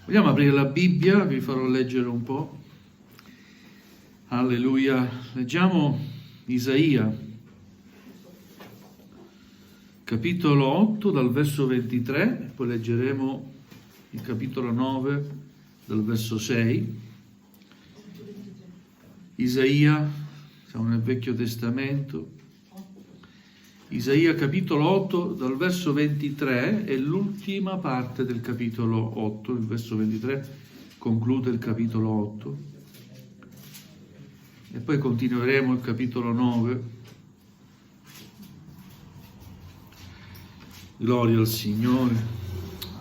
Vogliamo aprire la Bibbia, vi farò leggere un po'. Alleluia. Leggiamo Isaia, capitolo 8 dal verso 23, poi leggeremo il capitolo 9 dal verso 6. Isaia, siamo nel Vecchio Testamento. Isaia capitolo 8 dal verso 23 è l'ultima parte del capitolo 8, il verso 23 conclude il capitolo 8 e poi continueremo il capitolo 9. Gloria al Signore.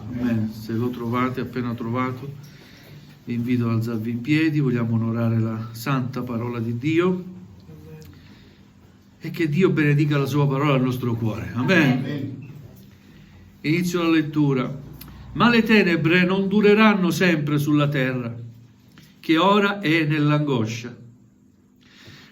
Amen. Se lo trovate, appena trovato, vi invito ad alzarvi in piedi, vogliamo onorare la santa parola di Dio. E che Dio benedica la sua parola al nostro cuore. Amen. Amen. Inizio la lettura. Ma le tenebre non dureranno sempre sulla terra, che ora è nell'angoscia.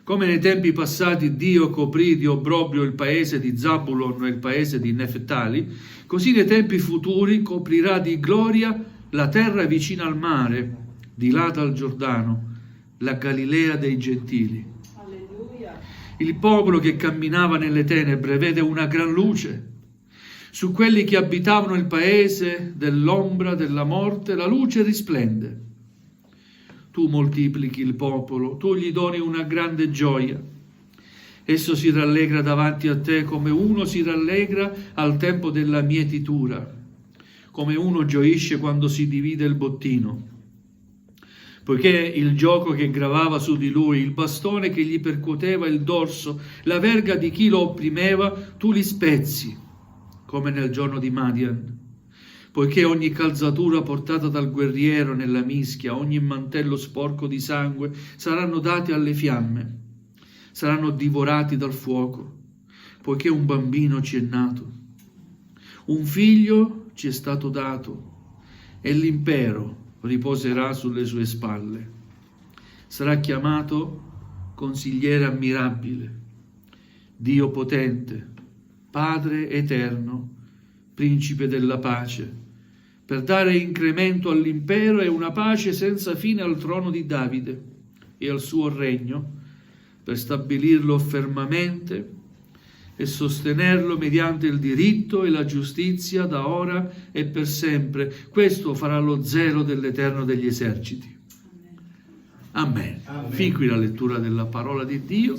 Come nei tempi passati Dio coprì di obbrobrio il paese di Zabulon e il paese di Neftali, così nei tempi futuri coprirà di gloria la terra vicina al mare, di là dal Giordano, la Galilea dei Gentili. Il popolo che camminava nelle tenebre vede una gran luce. Su quelli che abitavano il paese dell'ombra della morte, la luce risplende. Tu moltiplichi il popolo, tu gli doni una grande gioia. Esso si rallegra davanti a te come uno si rallegra al tempo della mietitura, come uno gioisce quando si divide il bottino. Poiché il gioco che gravava su di lui, il bastone che gli percuoteva il dorso, la verga di chi lo opprimeva, tu li spezzi, come nel giorno di Madian. Poiché ogni calzatura portata dal guerriero nella mischia, ogni mantello sporco di sangue, saranno dati alle fiamme, saranno divorati dal fuoco, poiché un bambino ci è nato, un figlio ci è stato dato, e l'impero riposerà sulle sue spalle. Sarà chiamato Consigliere ammirabile, Dio potente, Padre eterno, Principe della pace, per dare incremento all'impero e una pace senza fine al trono di Davide e al suo regno, per stabilirlo fermamente e sostenerlo mediante il diritto e la giustizia da ora e per sempre. Questo farà lo zelo dell'Eterno degli eserciti. Amen. Amen. Fin qui la lettura della parola di Dio,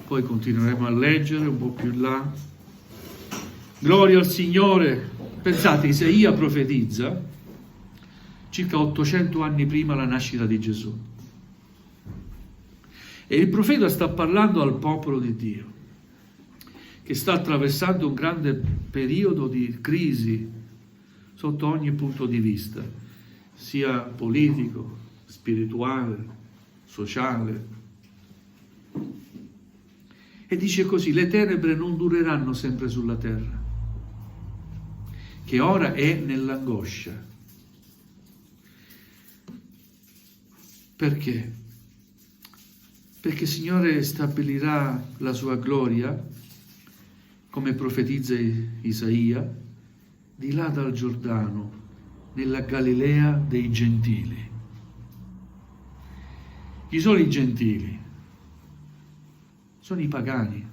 poi continueremo a leggere un po' più in là. Gloria al Signore. Pensate, Isaia profetizza circa 800 anni prima la nascita di Gesù. E il profeta sta parlando al popolo di Dio, che sta attraversando un grande periodo di crisi sotto ogni punto di vista, sia politico, spirituale, sociale. E dice così: le tenebre non dureranno sempre sulla terra, che ora è nell'angoscia. Perché? Perché il Signore stabilirà la sua gloria, come profetizza Isaia, di là dal Giordano, nella Galilea dei Gentili. Chi sono i Gentili? Sono i pagani,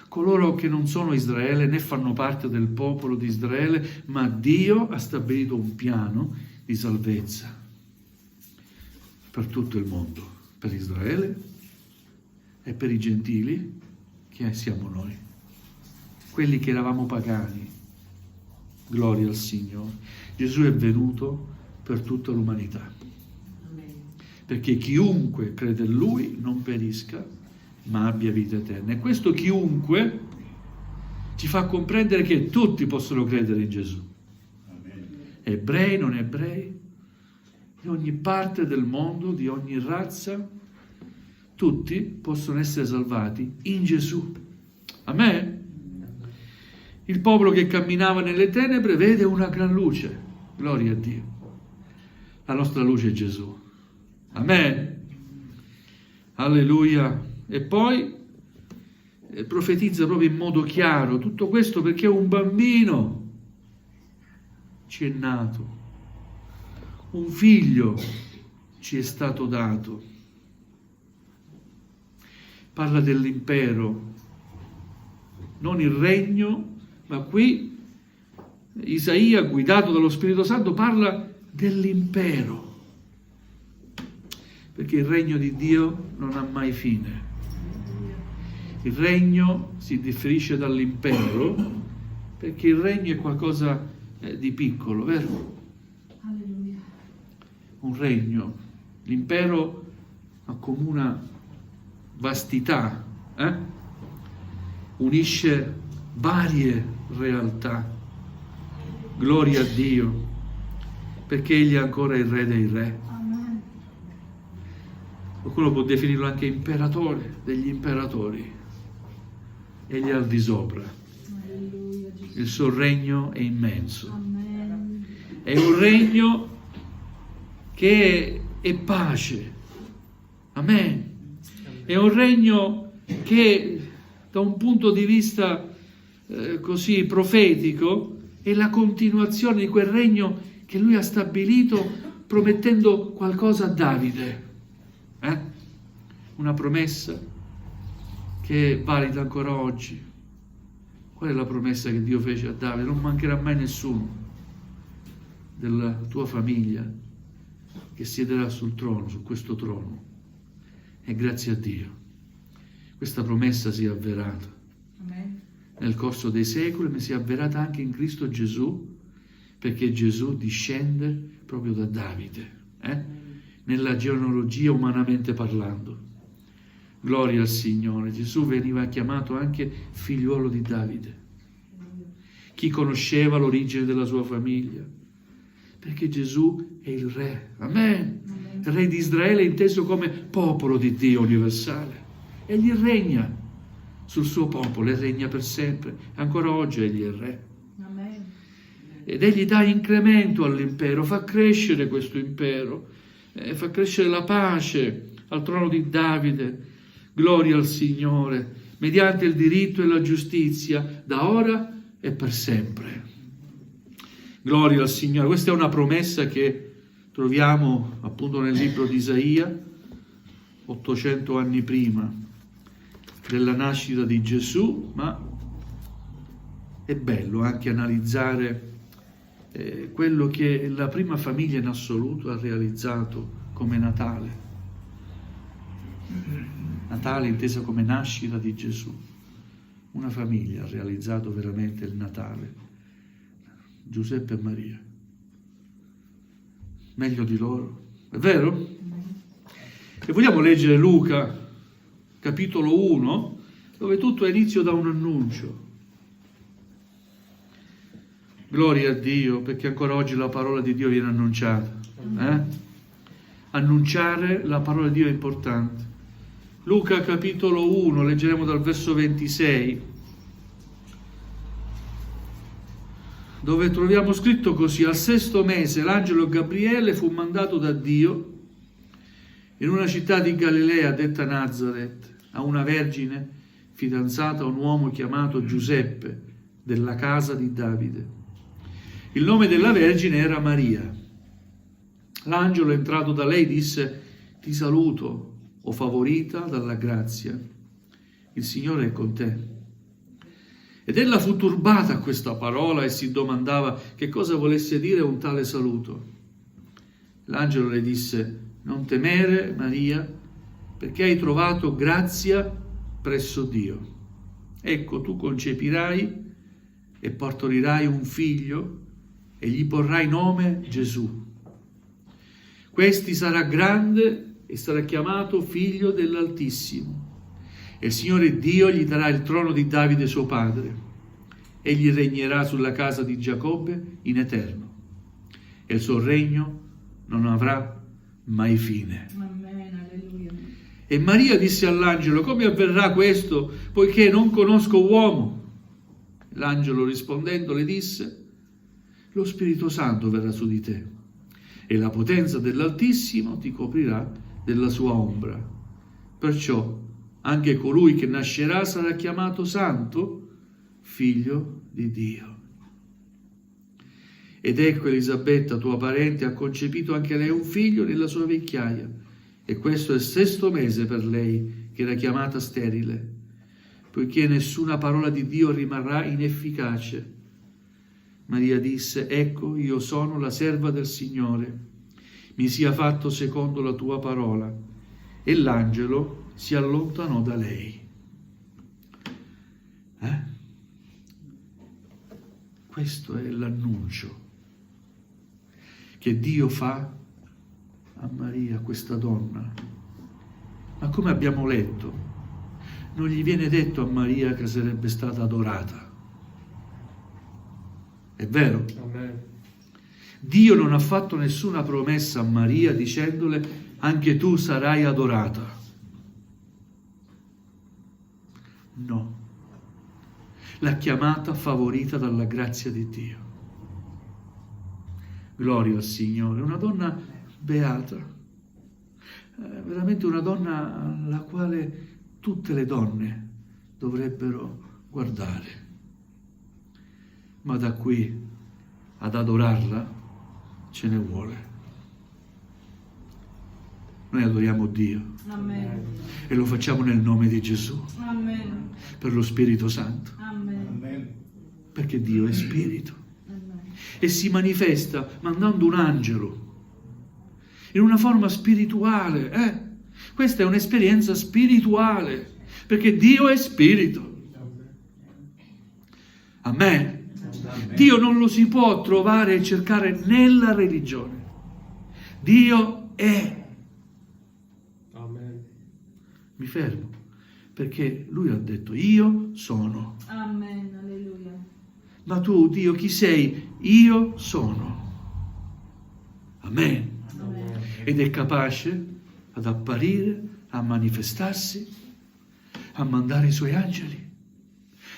coloro che non sono Israele né fanno parte del popolo di Israele, ma Dio ha stabilito un piano di salvezza per tutto il mondo, per Israele e per i Gentili, che siamo noi, quelli che eravamo pagani. Gloria al Signore. Gesù è venuto per tutta l'umanità, perché chiunque crede in Lui non perisca, ma abbia vita eterna. E questo chiunque ci fa comprendere che tutti possono credere in Gesù. Ebrei, non ebrei, di ogni parte del mondo, di ogni razza, tutti possono essere salvati in Gesù. Amen. Il popolo che camminava nelle tenebre vede una gran luce. Gloria a Dio. La nostra luce è Gesù. Amen. Alleluia. E poi profetizza proprio in modo chiaro tutto questo, perché un bambino ci è nato, un figlio ci è stato dato. Parla dell'impero, non il regno, ma qui Isaia, guidato dallo Spirito Santo, parla dell'impero, perché il regno di Dio non ha mai fine. Il regno si differisce dall'impero perché il regno è qualcosa di piccolo, vero? Alleluia. Un regno. L'impero accomuna vastità, unisce varie realtà. Gloria a Dio, perché Egli è ancora il Re dei Re. Amen. Qualcuno può definirlo anche imperatore degli imperatori. Egli è al di sopra. Alleluia, Gesù. Il suo regno è immenso. Amen. È un regno che è pace. Amen. È un regno che da un punto di vista così profetico è la continuazione di quel regno che lui ha stabilito promettendo qualcosa a Davide. Una promessa che è valida ancora oggi. Qual è la promessa che Dio fece a Davide? Non mancherà mai nessuno della tua famiglia che siederà sul trono, su questo trono. E grazie a Dio questa promessa si è avverata. Amen. Nel corso dei secoli, ma si è avverata anche in Cristo Gesù, perché Gesù discende proprio da Davide, nella genealogia umanamente parlando. Gloria al Signore. Gesù veniva chiamato anche figliuolo di Davide. Chi conosceva l'origine della sua famiglia? Perché Gesù è il Re. Amen. Il Re di Israele inteso come popolo di Dio universale. Egli regna sul suo popolo e regna per sempre. Ancora oggi Egli è il Re. Amen. Ed Egli dà incremento all'impero, fa crescere questo impero, fa crescere la pace al trono di Davide. Gloria al Signore, mediante il diritto e la giustizia, da ora e per sempre. Gloria al Signore. Questa è una promessa che troviamo appunto nel libro di Isaia, 800 anni prima della nascita di Gesù, ma è bello anche analizzare quello che la prima famiglia in assoluto ha realizzato come Natale. Natale intesa come nascita di Gesù. Una famiglia ha realizzato veramente il Natale. Giuseppe e Maria. Meglio di loro. È vero? E vogliamo leggere Luca, capitolo 1, dove tutto ha inizio da un annuncio. Gloria a Dio, perché ancora oggi la parola di Dio viene annunciata. Annunciare la parola di Dio è importante. Luca capitolo 1, leggeremo dal verso 26, dove troviamo scritto così: al 6° mese l'angelo Gabriele fu mandato da Dio in una città di Galilea detta Nazaret a una vergine fidanzata a un uomo chiamato Giuseppe della casa di Davide. Il nome della vergine era Maria. L'angelo, entrato da lei, disse: ti saluto, o favorita dalla grazia, il Signore è con te. Ed ella fu turbata a questa parola e si domandava che cosa volesse dire un tale saluto. L'angelo le disse: non temere, Maria, perché hai trovato grazia presso Dio. Ecco, tu concepirai e partorirai un figlio e gli porrai nome Gesù. Questi sarà grande e sarà chiamato figlio dell'Altissimo. E il Signore Dio gli darà il trono di Davide suo padre. Egli regnerà sulla casa di Giacobbe in eterno. E il suo regno non avrà mai fine. Amen. Alleluia. E Maria disse all'angelo: come avverrà questo, poiché non conosco uomo? L'angelo rispondendo le disse: lo Spirito Santo verrà su di te, e la potenza dell'Altissimo ti coprirà della sua ombra. Perciò anche colui che nascerà sarà chiamato santo, figlio di Dio. Ed ecco Elisabetta, tua parente, ha concepito anche lei un figlio nella sua vecchiaia, e questo è il 6° mese per lei, che era chiamata sterile, poiché nessuna parola di Dio rimarrà inefficace. Maria disse: ecco, io sono la serva del Signore, mi sia fatto secondo la tua parola. E l'angelo si allontanò da lei. Questo è l'annuncio che Dio fa a Maria, questa donna. Ma come abbiamo letto, non gli viene detto a Maria che sarebbe stata adorata. È vero? Amen. Dio non ha fatto nessuna promessa a Maria dicendole: anche tu sarai adorata. No. L'ha chiamata favorita dalla grazia di Dio. Gloria al Signore. Una donna beata, veramente una donna alla quale tutte le donne dovrebbero guardare. Ma da qui ad adorarla ce ne vuole. Noi adoriamo Dio. Amen. E lo facciamo nel nome di Gesù, Amen. per lo Spirito Santo, Amen. perché Dio è Spirito Amen. e si manifesta mandando un angelo in una forma spirituale. Questa è un'esperienza spirituale, perché Dio è Spirito. Amen. Dio non lo si può trovare e cercare nella religione. Dio è. Amen. Mi fermo, perché lui ha detto: io sono. Amen. Alleluia. Ma tu, Dio, chi sei? Io sono. Amen. Amen. Ed è capace ad apparire, a manifestarsi, a mandare i suoi angeli,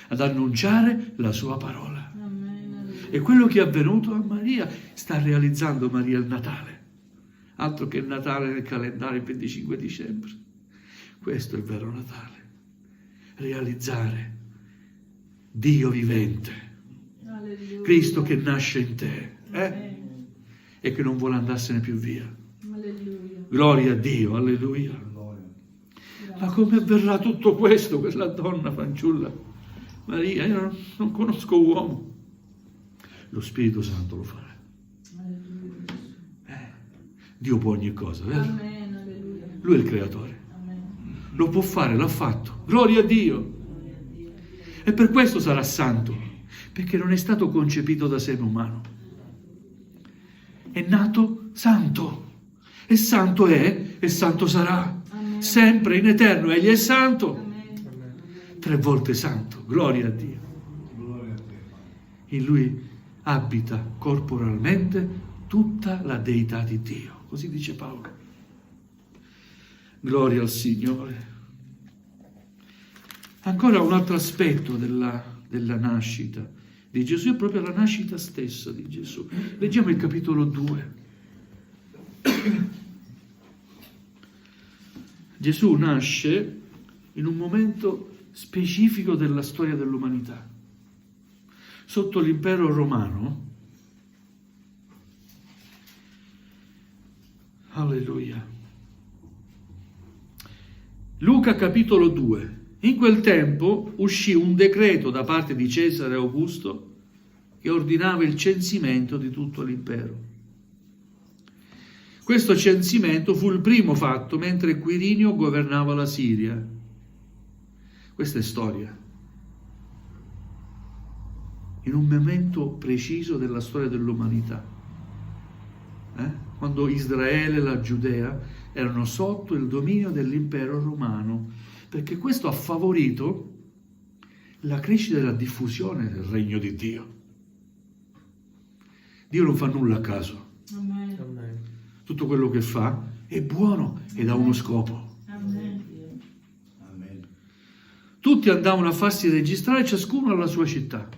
ad annunciare la sua parola. Amen. Alleluia. E quello che è avvenuto a Maria sta realizzando Maria il Natale. Altro che il Natale nel calendario il 25 dicembre. Questo è il vero Natale. Realizzare Dio vivente, Alleluia. Cristo che nasce in te Amen. e che non vuole andarsene più via. Alleluia. Gloria a Dio, alleluia. Ma come avverrà tutto questo? Quella donna fanciulla Maria, io non conosco uomo. Lo Spirito Santo lo farà. Alleluia. Dio può ogni cosa, vero? Amen. Alleluia. Lui è il creatore. Amen. Lo può fare, l'ha fatto. Gloria a Dio. E per questo sarà santo, perché non è stato concepito da seme umano. È nato santo. E santo è, e santo sarà. Amen. Sempre in eterno. Egli è santo. Amen. 3 volte santo. Gloria a Dio. In lui abita corporalmente tutta la deità di Dio. Così dice Paolo. Gloria al Signore. Ancora un altro aspetto della nascita di Gesù è proprio la nascita stessa di Gesù. Leggiamo il capitolo 2. Gesù nasce in un momento specifico della storia dell'umanità. Sotto l'impero romano. Alleluia. Luca capitolo 2. In quel tempo uscì un decreto da parte di Cesare Augusto che ordinava il censimento di tutto l'impero. Questo censimento fu il primo fatto mentre Quirinio governava la Siria. Questa è storia. In un momento preciso della storia dell'umanità. Quando Israele e la Giudea erano sotto il dominio dell'impero romano, perché questo ha favorito la crescita e la diffusione del regno di Dio. Dio non fa nulla a caso. Amen. Amen. Tutto quello che fa è buono ed ha uno scopo. Amen. Tutti andavano a farsi registrare, ciascuno alla sua città.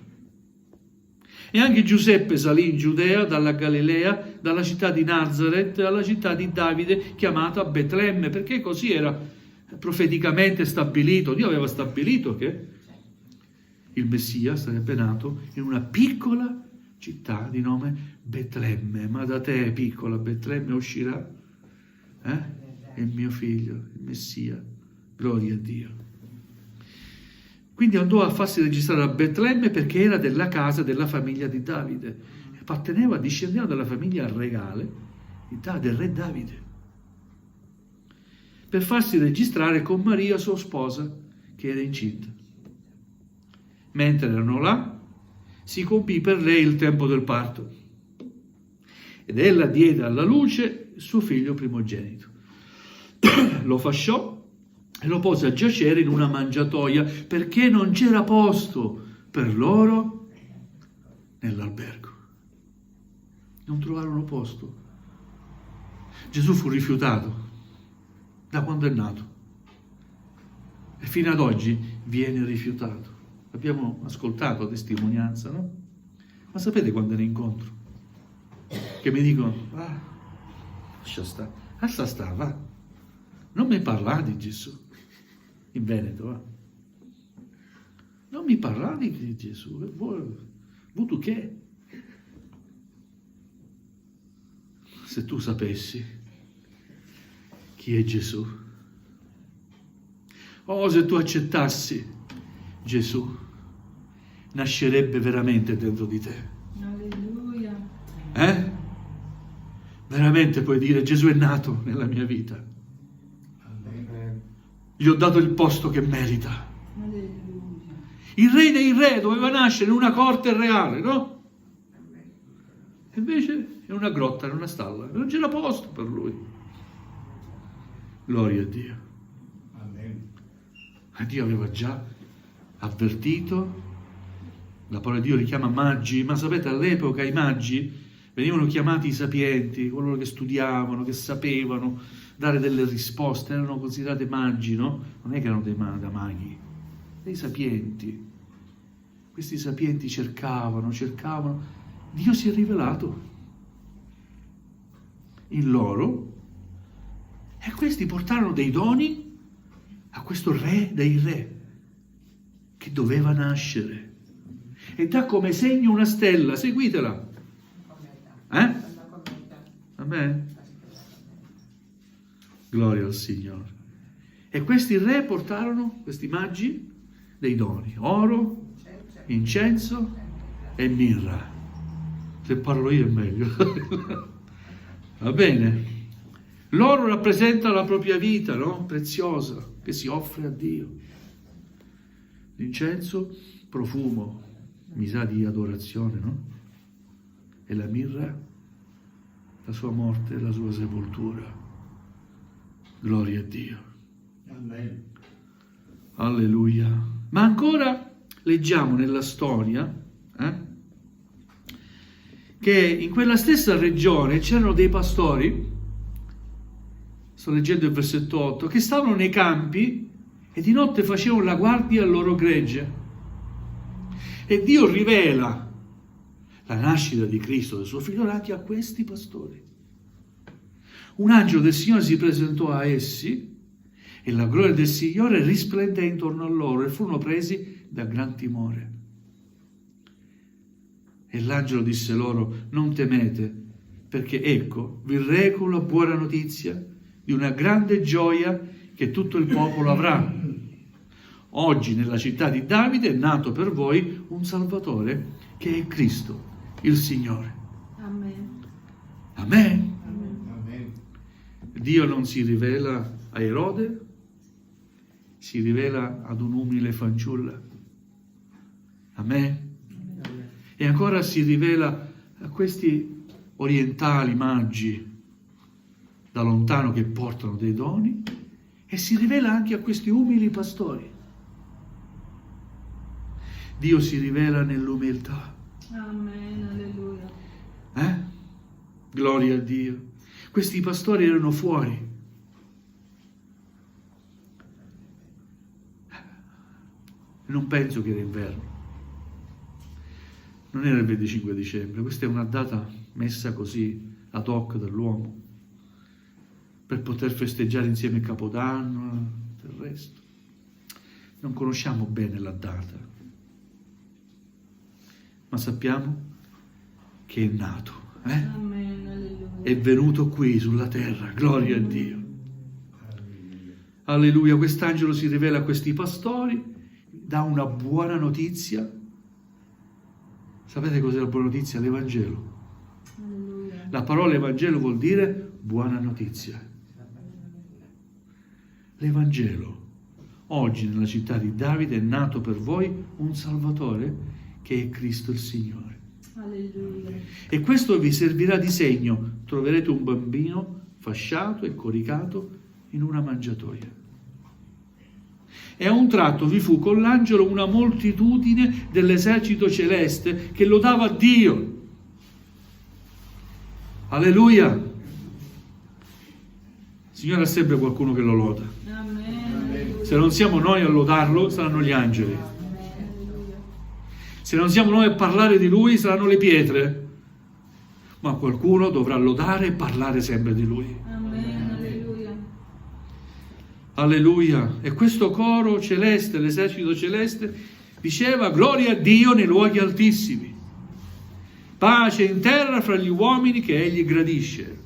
E anche Giuseppe salì in Giudea, dalla Galilea, dalla città di Nazaret, alla città di Davide, chiamata Betlemme, perché così era profeticamente stabilito. Dio aveva stabilito che il Messia sarebbe nato in una piccola città di nome Betlemme. Ma da te, piccola Betlemme, uscirà il mio figlio, il Messia. Gloria a Dio. Quindi andò a farsi registrare a Betlemme perché era della casa della famiglia di Davide. Discendeva dalla famiglia regale del re Davide. Per farsi registrare con Maria, sua sposa, che era incinta. Mentre erano là, si compì per lei il tempo del parto. Ed ella diede alla luce il suo figlio primogenito. Lo fasciò e lo pose a giacere in una mangiatoia perché non c'era posto per loro nell'albergo. Non trovarono posto. Gesù fu rifiutato da quando è nato e fino ad oggi viene rifiutato. Abbiamo ascoltato la testimonianza, no? Ma sapete quando ne incontro? Che mi dicono, lascia stare, va. Non mi parla di Gesù. In Veneto, va. Non mi parla di Gesù. Voi tu che? Se tu sapessi chi è Gesù. Se tu accettassi Gesù, nascerebbe veramente dentro di te. Alleluia. Veramente puoi dire: Gesù è nato nella mia vita. Gli ho dato il posto che merita. Alleluia. Il re dei re doveva nascere in una corte reale, no? E invece in una grotta, in una stalla. Non c'era posto per lui. Gloria a Dio. Dio aveva già avvertito. La parola di Dio li chiama magi, ma sapete, all'epoca i magi venivano chiamati i sapienti, coloro che studiavano, che sapevano dare delle risposte, erano considerati magi, no? Non è che erano da maghi, dei sapienti. Questi sapienti cercavano. Dio si è rivelato in loro e questi portarono dei doni a questo re dei re che doveva nascere e dà come segno una stella. Seguitela. Amen. Gloria al Signore. E questi re portarono, questi magi, dei doni: oro, incenso e mirra. Se parlo io è meglio. Va bene. L'oro rappresenta la propria vita, no? Preziosa, che si offre a Dio. L'incenso, profumo, mi sa di adorazione, no? E la mirra, la sua morte e la sua sepoltura. Gloria a Dio. Amen. Alleluia. Ma ancora leggiamo nella storia che in quella stessa regione c'erano dei pastori, sto leggendo il versetto 8, che stavano nei campi e di notte facevano la guardia al loro gregge. E Dio rivela la nascita di Cristo, del suo figlio, anche a questi pastori. Un angelo del Signore si presentò a essi e la gloria del Signore risplendé intorno a loro e furono presi da gran timore. E l'angelo disse loro: non temete, perché ecco, vi reco la buona notizia di una grande gioia che tutto il popolo avrà. Oggi nella città di Davide è nato per voi un Salvatore che è Cristo, il Signore. Amen. Amen. Amen. Dio non si rivela a Erode, si rivela ad un'umile fanciulla. Amen. E ancora si rivela a questi orientali magi da lontano che portano dei doni e si rivela anche a questi umili pastori. Dio si rivela nell'umiltà. Amen. Alleluia. Gloria a Dio. Questi pastori erano fuori. Non penso che era inverno. Non era il 25 dicembre, questa è una data messa così ad hoc dall'uomo per poter festeggiare insieme il Capodanno e il resto. Non conosciamo bene la data, ma sappiamo che è nato, Amen. Alleluia. è venuto qui sulla terra, gloria a Dio. Alleluia, quest'angelo si rivela a questi pastori, dà una buona notizia. Sapete cos'è la buona notizia? L'Evangelo. Alleluia. La parola Evangelo vuol dire buona notizia. L'Evangelo. Oggi nella città di Davide è nato per voi un Salvatore che è Cristo il Signore. Alleluia. E questo vi servirà di segno. Troverete un bambino fasciato e coricato in una mangiatoia. E a un tratto vi fu con l'angelo una moltitudine dell'esercito celeste che lodava Dio. Alleluia! Il Signore ha sempre qualcuno che lo loda. Amen. Se non siamo noi a lodarlo, saranno gli angeli. Alleluia. Se non siamo noi a parlare di Lui, saranno le pietre. Ma qualcuno dovrà lodare e parlare sempre di Lui. Amen. Alleluia. Alleluia. E questo coro celeste, l'esercito celeste, diceva gloria a Dio nei luoghi altissimi. Pace in terra fra gli uomini che Egli gradisce.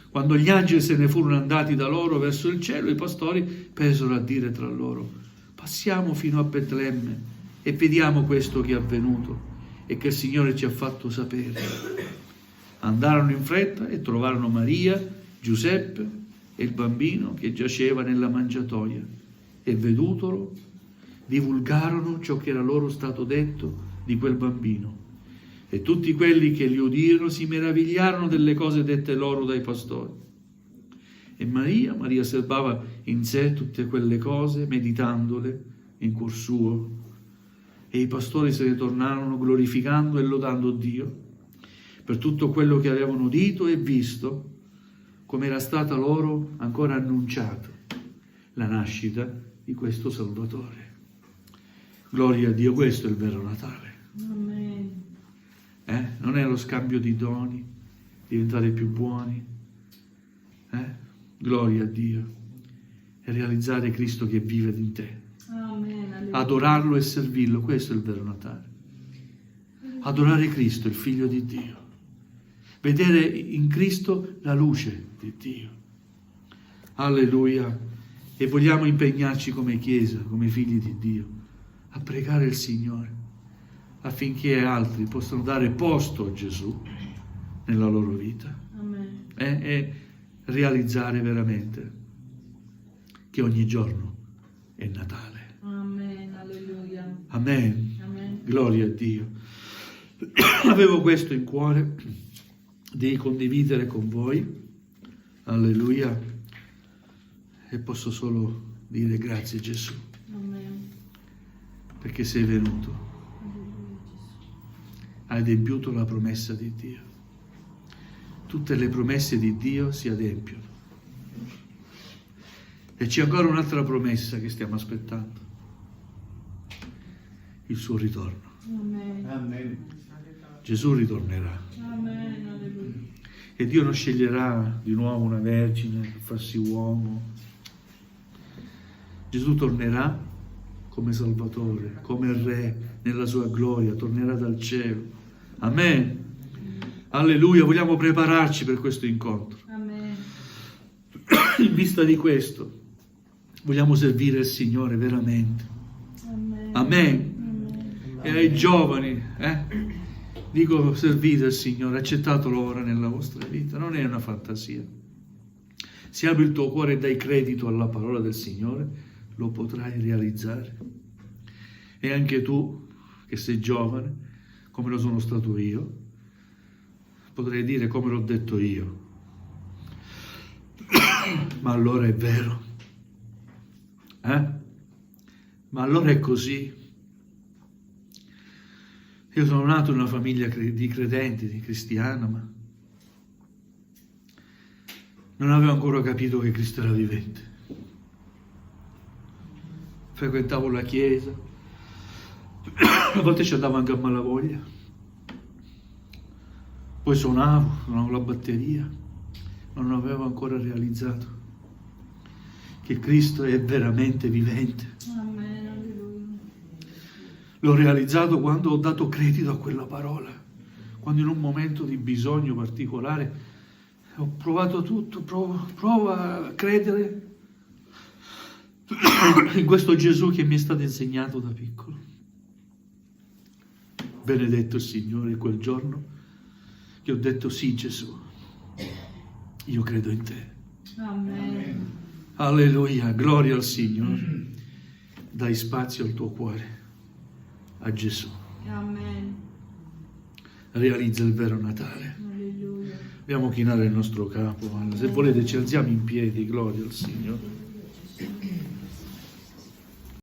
Quando gli angeli se ne furono andati da loro verso il cielo, i pastori presero a dire tra loro: passiamo fino a Betlemme e vediamo questo che è avvenuto e che il Signore ci ha fatto sapere. Andarono in fretta e trovarono Maria, Giuseppe e il bambino che giaceva nella mangiatoia, e vedutolo divulgarono ciò che era loro stato detto di quel bambino. E tutti quelli che li udirono si meravigliarono delle cose dette loro dai pastori. E Maria serbava in sé tutte quelle cose, meditandole in cuor suo. E i pastori se ne tornarono glorificando e lodando Dio per tutto quello che avevano udito e visto, come era stata loro ancora annunciata la nascita di questo Salvatore. Gloria a Dio, questo è il vero Natale. Amen. Non è lo scambio di doni, diventare più buoni. Gloria a Dio. E realizzare Cristo che vive in te. Amen. Alleluia. Adorarlo e servirlo, questo è il vero Natale. Adorare Cristo, il Figlio di Dio. Vedere in Cristo la luce di Dio. Alleluia. E vogliamo impegnarci come Chiesa, come figli di Dio, a pregare il Signore affinché altri possano dare posto a Gesù nella loro vita. Amen. E realizzare veramente che ogni giorno è Natale. Amen. Alleluia. Amen. Amen. Gloria a Dio. Avevo questo in cuore di condividere con voi. Alleluia. E posso solo dire grazie Gesù, Amen. perché sei venuto, Alleluia, Gesù. hai adempiuto la promessa di Dio. Tutte le promesse di Dio si adempiono. E c'è ancora un'altra promessa che stiamo aspettando: il suo ritorno. Amen. Amen. Gesù ritornerà. Amen. Alleluia. E Dio non sceglierà di nuovo una vergine per farsi uomo. Gesù tornerà come Salvatore, come Re, nella sua gloria, tornerà dal cielo. Amen. Alleluia, vogliamo prepararci per questo incontro. Amen. In vista di questo, vogliamo servire il Signore veramente. Amen. Amen. Amen. E ai giovani, dico, servite il Signore, accettatelo ora nella vostra vita, non è una fantasia. Se apri il tuo cuore e dai credito alla parola del Signore, lo potrai realizzare. E anche tu, che sei giovane, come lo sono stato io, potrei dire come l'ho detto io. Ma allora è vero. Ma allora è così. Io sono nato in una famiglia di credenti, di cristiana, ma non avevo ancora capito che Cristo era vivente. Frequentavo la chiesa, a volte ci andavo anche a malavoglia, poi suonavo la batteria, ma non avevo ancora realizzato che Cristo è veramente vivente. Amen. Alleluia. L'ho realizzato quando ho dato credito a quella parola. quando in un momento di bisogno particolare ho provato tutto, provo a credere in questo Gesù che mi è stato insegnato da piccolo. Benedetto il Signore quel giorno che ho detto sì Gesù, io credo in te. Amen. Alleluia, gloria al Signore. Dai spazio al tuo cuore, a Gesù. Amen. Realizza il vero Natale. Alleluia. Dobbiamo chinare il nostro capo. Se volete ci alziamo in piedi, gloria al Signore.